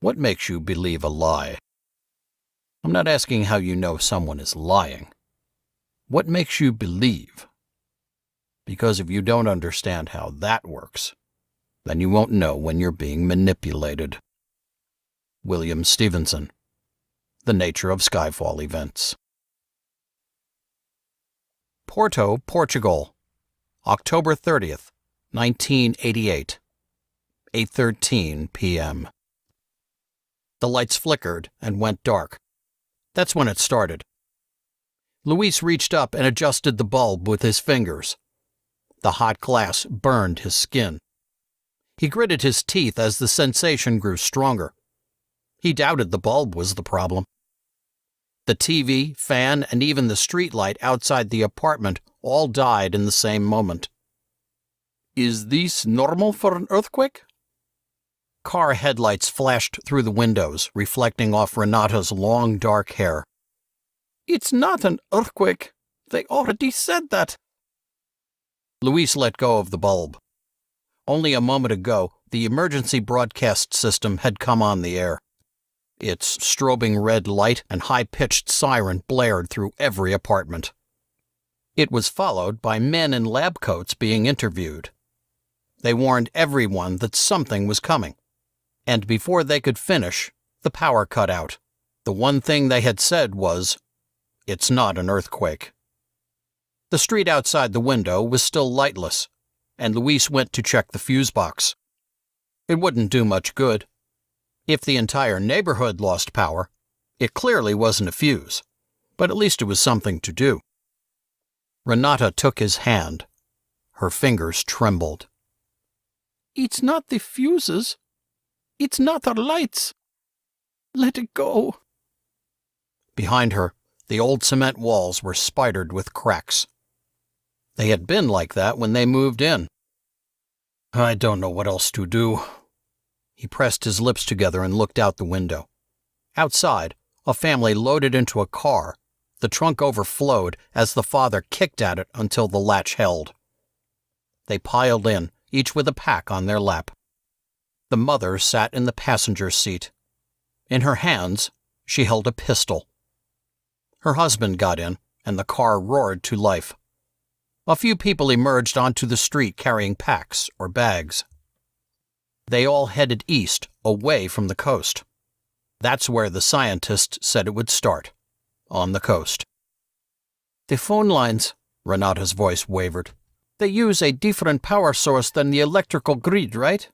What makes you believe a lie? I'm not asking how you know someone is lying. What makes you believe? Because if you don't understand how that works, then you won't know when you're being manipulated. William Stevenson. The Nature of Skyfall Events. Porto, Portugal, October 30th, 1988, 8:13 p.m. The lights flickered and went dark. That's when it started. Luis reached up and adjusted the bulb with his fingers. The hot glass burned his skin. He gritted his teeth as the sensation grew stronger. He doubted the bulb was the problem. The TV, fan, and even the streetlight outside the apartment all died in the same moment. Is this normal for an earthquake? Car headlights flashed through the windows, reflecting off Renata's long, dark hair. It's not an earthquake. They already said that. Luis let go of the bulb. Only a moment ago, the emergency broadcast system had come on the air. Its strobing red light and high-pitched siren blared through every apartment. It was followed by men in lab coats being interviewed. They warned everyone that something was coming. And before they could finish, the power cut out. The one thing they had said was, "It's not an earthquake." The street outside the window was still lightless, and Luis went to check the fuse box. It wouldn't do much good. If the entire neighborhood lost power, it clearly wasn't a fuse, but at least it was something to do. Renata took his hand. Her fingers trembled. It's not the fuses. It's not our lights. Let it go. Behind her, the old cement walls were spidered with cracks. They had been like that when they moved in. I don't know what else to do. He pressed his lips together and looked out the window. Outside, a family loaded into a car. The trunk overflowed as the father kicked at it until the latch held. They piled in, each with a pack on their lap. The mother sat in the passenger seat. In her hands, she held a pistol. Her husband got in, and the car roared to life. A few people emerged onto the street carrying packs or bags. They all headed east, away from the coast. That's where the scientists said it would start, on the coast. The phone lines, Renata's voice wavered. They use a different power source than the electrical grid, right?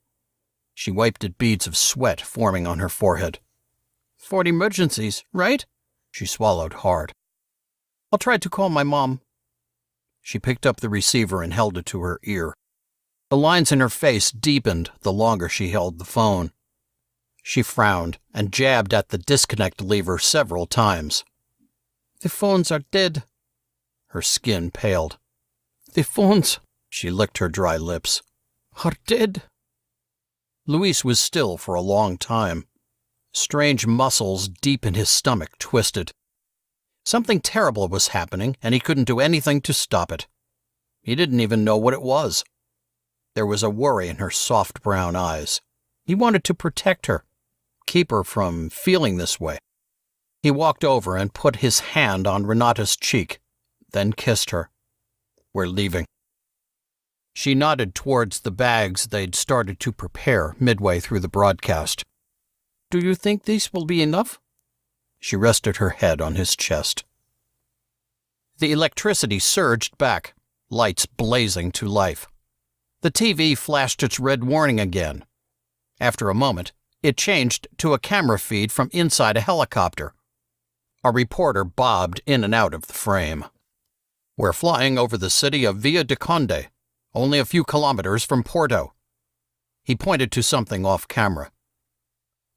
She wiped at beads of sweat forming on her forehead. For emergencies, right? She swallowed hard. I'll try to call my mom. She picked up the receiver and held it to her ear. The lines in her face deepened the longer she held the phone. She frowned and jabbed at the disconnect lever several times. The phones are dead. Her skin paled. The phones, she licked her dry lips, are dead. Luis was still for a long time. Strange muscles deep in his stomach twisted. Something terrible was happening, and he couldn't do anything to stop it. He didn't even know what it was. There was a worry in her soft brown eyes. He wanted to protect her, keep her from feeling this way. He walked over and put his hand on Renata's cheek, then kissed her. We're leaving. She nodded towards the bags they'd started to prepare midway through the broadcast. Do you think these will be enough? She rested her head on his chest. The electricity surged back, lights blazing to life. The TV flashed its red warning again. After a moment, it changed to a camera feed from inside a helicopter. A reporter bobbed in and out of the frame. We're flying over the city of Villa de Conde, only a few kilometers from Porto. He pointed to something off camera.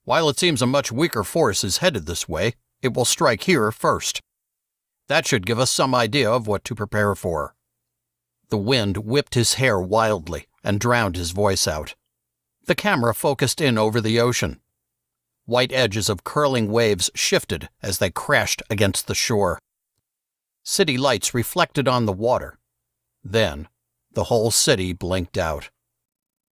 While it seems a much weaker force is headed this way, it will strike here first. That should give us some idea of what to prepare for. The wind whipped his hair wildly and drowned his voice out. The camera focused in over the ocean. White edges of curling waves shifted as they crashed against the shore. City lights reflected on the water. Then, the whole city blinked out.